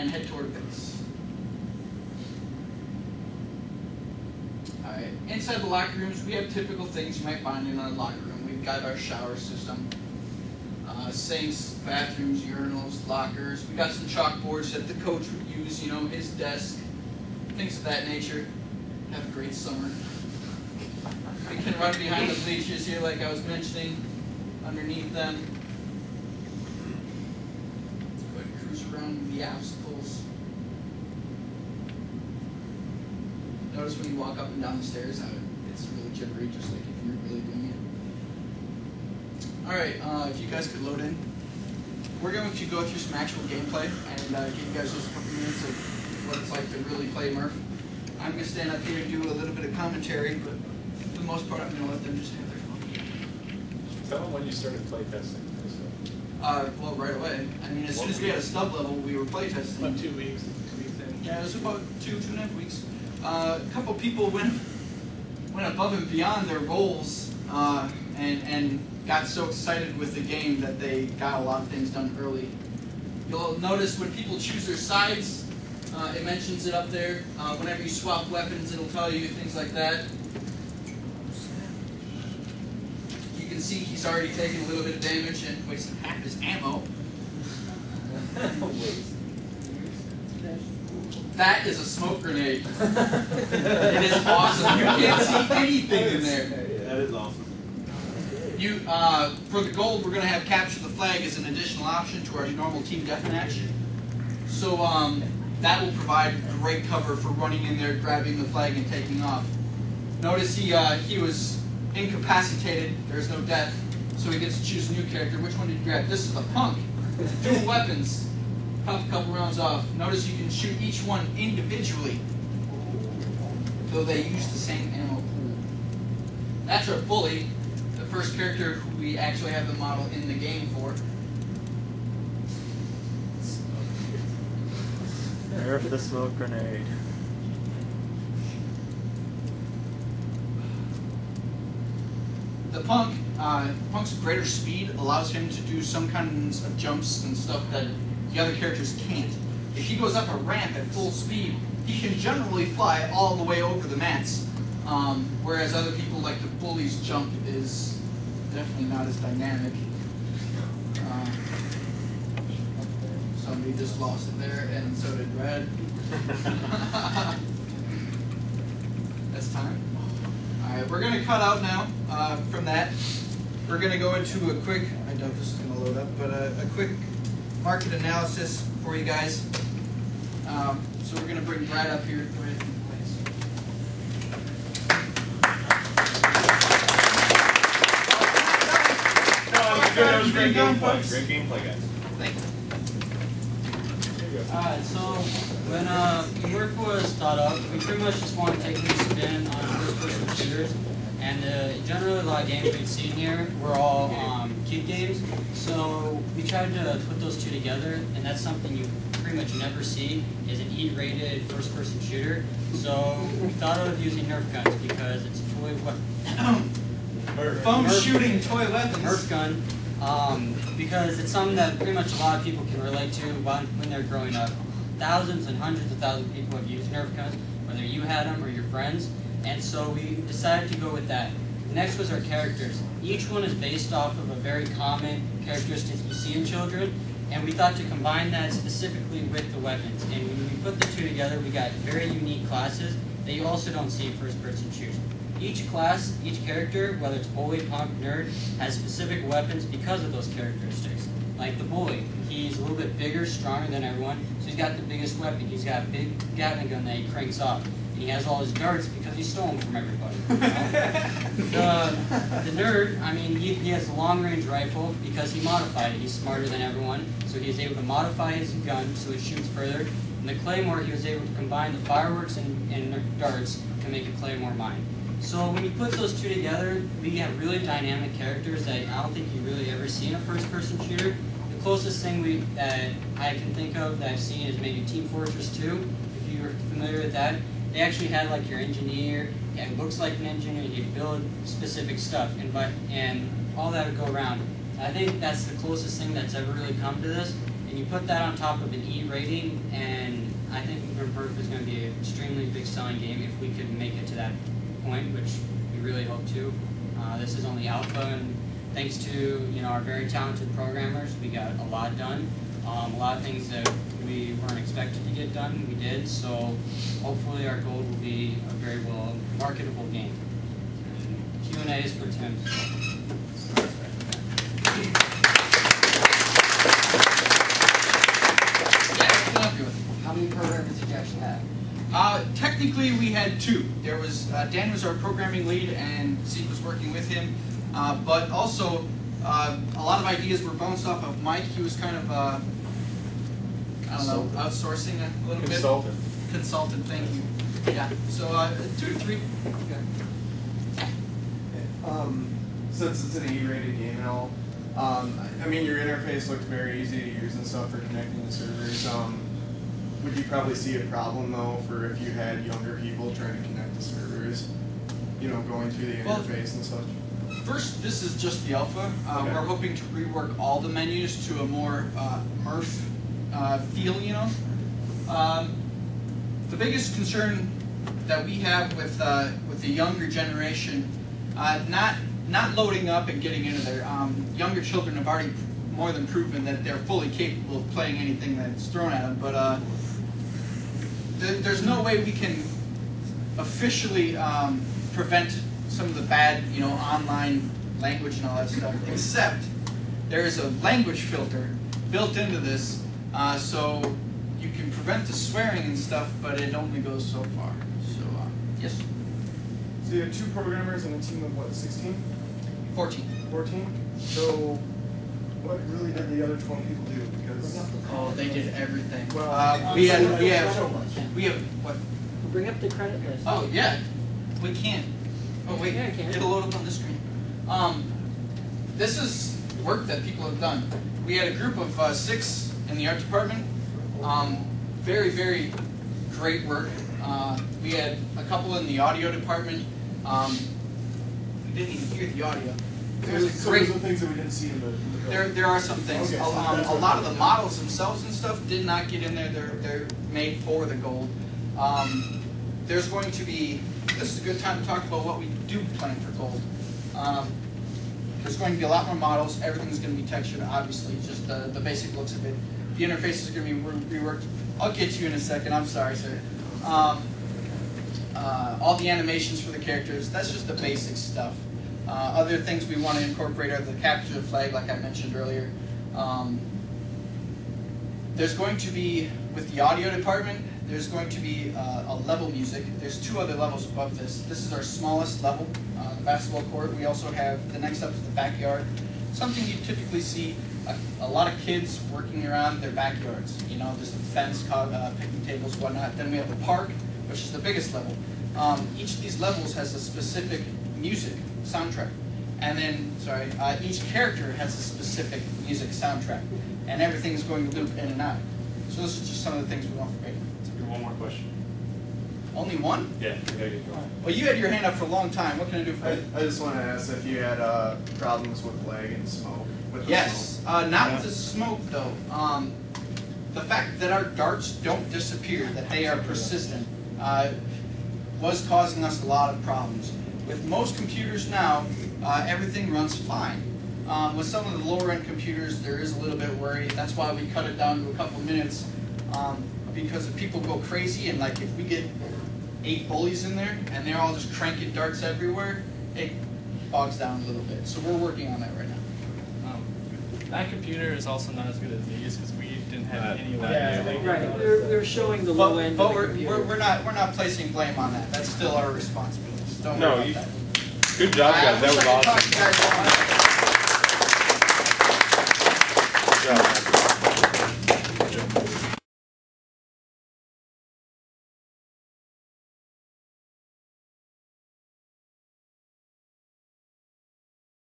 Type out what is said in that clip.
and head toward base. Alright, inside the locker rooms, we have typical things you might find in a locker room. We've got our shower system, sinks, bathrooms, urinals, lockers. We've got some chalkboards that the coach would use, you know, his desk, things of that nature. Have a great summer. We can run behind the bleachers here like I was mentioning, underneath them. Go ahead and cruise around the obstacles. Notice when you walk up and down the stairs how it's really jittery, just like if you're really doing it. Alright, if you guys could load in. We're going to go through some actual gameplay and give you guys just a couple minutes of what it's like to really play Nerf. I'm going to stand up here and do a little bit of commentary, but for the most part I'm going to let them just have their fun. Tell them when you started playtesting. Well, right away. I mean, as soon as we had a stub level, we were playtesting. About 2 weeks. Yeah, it was about 2.5 weeks. A couple people went above and beyond their goals and got so excited with the game that they got a lot of things done early. You'll notice when people choose their sides, it mentions it up there. Whenever you swap weapons, it'll tell you things like that. You can see he's already taken a little bit of damage and wasted half his ammo. That is a smoke grenade. It is awesome. You can't see anything in there. That is awesome. For the gold, we're going to have capture the flag as an additional option to our normal team deathmatch. So that will provide great cover for running in there, grabbing the flag, and taking off. Notice he was incapacitated. There's no death, so he gets to choose a new character. Which one did you grab? This is the punk. Dual weapons. Pop a couple rounds off. Notice you can shoot each one individually, though they use the same ammo pool. That's our bully, the first character who we actually have the model in the game for. Nerf the smoke grenade. The punk's greater speed allows him to do some kinds of jumps and stuff that the other characters can't. If he goes up a ramp at full speed, he can generally fly all the way over the mats, whereas other people, like the bully's jump, is definitely not as dynamic. Somebody just lost it there, and so did Brad. That's time. Alright, we're going to cut out now from that. We're going to go into a quick, I doubt this is going to load up, but a quick market analysis for you guys. So we're going to bring Brad up here. Go ahead and please. That was great gameplay. Great gameplay, guys. Thank you. Alright, so when Nerf was thought up, we pretty much just want to take a new spin on first-person shooters. And generally a lot of games we've seen here were all kid games. So we tried to put those two together, and that's something you pretty much never see, is an E-rated first-person shooter. So we thought of using Nerf guns because it's a toy weapon. Foam shooting toy weapons. Nerf gun. Because it's something that pretty much a lot of people can relate to when they're growing up. Thousands and hundreds of thousands of people have used Nerf guns, whether you had them or your friends, and so we decided to go with that. Next was our characters. Each one is based off of a very common characteristic you see in children, and we thought to combine that specifically with the weapons. And when we put the two together, we got very unique classes that you also don't see in first-person shooters. Each class, each character, whether it's bully, punk, nerd, has specific weapons because of those characteristics. Like the bully, he's a little bit bigger, stronger than everyone, so he's got the biggest weapon. He's got a big Gatling gun that he cranks off. And he has all his darts because he stole them from everybody. You know? The nerd, I mean, he has a long-range rifle because he modified it. He's smarter than everyone, so he was able to modify his gun so it shoots further. And the claymore, he was able to combine the fireworks and darts to make a claymore mine. So when you put those two together, we have really dynamic characters that I don't think you really ever see in a first-person shooter. The closest thing that I can think of that I've seen is maybe Team Fortress 2, if you're familiar with that. They actually had like your engineer, it looks like an engineer, you build specific stuff, and all that would go around. I think that's the closest thing that's ever really come to this, and you put that on top of an E rating, and I think Nerf is going to be an extremely big selling game if we could make it to that point, which we really hope to. This is only alpha, and thanks to our very talented programmers, we got a lot done. A lot of things that we weren't expected to get done, we did. So hopefully our goal will be a very well marketable game. Q&A is for Tim. How many programmers did you actually have? Technically, we had 2. There was Dan was our programming lead, and Zeke was working with him. But also, a lot of ideas were bounced off of Mike. He was kind of, I don't know, outsourcing a little bit. Consultant, thank you. Yeah, so 2 to 3. Since it's an E-rated game and all, I mean, your interface looked very easy to use and stuff for connecting the servers. Would you probably see a problem though for if you had younger people trying to connect the servers, going through the interface and such? First, this is just the alpha. Okay. We're hoping to rework all the menus to a more Nerf feel, The biggest concern that we have with the younger generation, not loading up and getting into there. Younger children have already more than proven that they're fully capable of playing anything that's thrown at them, but there's no way we can officially prevent some of the bad, online language and all that stuff, except there is a language filter built into this, so you can prevent the swearing and stuff, but it only goes so far. So, yes? So you have 2 programmers and a team of what, 16? 14. 14? So what really did the other 20 people do? Because Oh, they did everything. Well, we have what? Bring up the credit list. Oh yeah, we can. Oh wait, Yeah, I can. it'll load up on the screen. This is work that people have done. We had a group of 6 in the art department. Very, very great work. We had a couple in the audio department. We didn't even hear the audio. There's a so great. some things that we didn't see in the There are some things. Okay, A lot of the models themselves and stuff did not get in there. They're made for the gold. There's going to be. This is a good time to talk about what we do plan for gold. There's going to be a lot more models. Everything's going to be textured, obviously. Just the basic looks of it. The interface is going to be reworked. I'll get to you in a second. I'm sorry, sir. All the animations for the characters. That's just the basic stuff. Other things we want to incorporate are the capture the flag, like I mentioned earlier. There's going to be, with the audio department, there's going to be a level music. There's 2 other levels above this. This is our smallest level, the basketball court. We also have, the next up is the backyard. Something you typically see a lot of kids working around their backyards. There's a fence, picnic tables, whatnot. Then we have the park, which is the biggest level. Each of these levels has a specific music soundtrack, and then each character has a specific music soundtrack, and everything's going to loop in and out. So this is just some of the things we want for beta. One more question. Only one? Yeah, you gotta get going. Well, you had your hand up for a long time. What can I do for you? I just want to ask if you had problems with lag and smoke. With the Yes, smoke. not with the smoke though. The fact that our darts don't disappear, that they are persistent, was causing us a lot of problems. With most computers now, everything runs fine. With some of the lower end computers, there is a little bit worry. That's why we cut it down to a couple minutes. Because if people go crazy, and like if we get 8 bullies in there and they're all just cranking darts everywhere, it bogs down a little bit. So we're working on that right now. That computer is also not as good as these because we didn't have any of that. Right, we were showing the low end. But of the computer. we're not placing blame on that. That's still our responsibility. So don't No, worry about that. Good job, I guys. wish That I was could talk to awesome. you guys all night. Good job, man.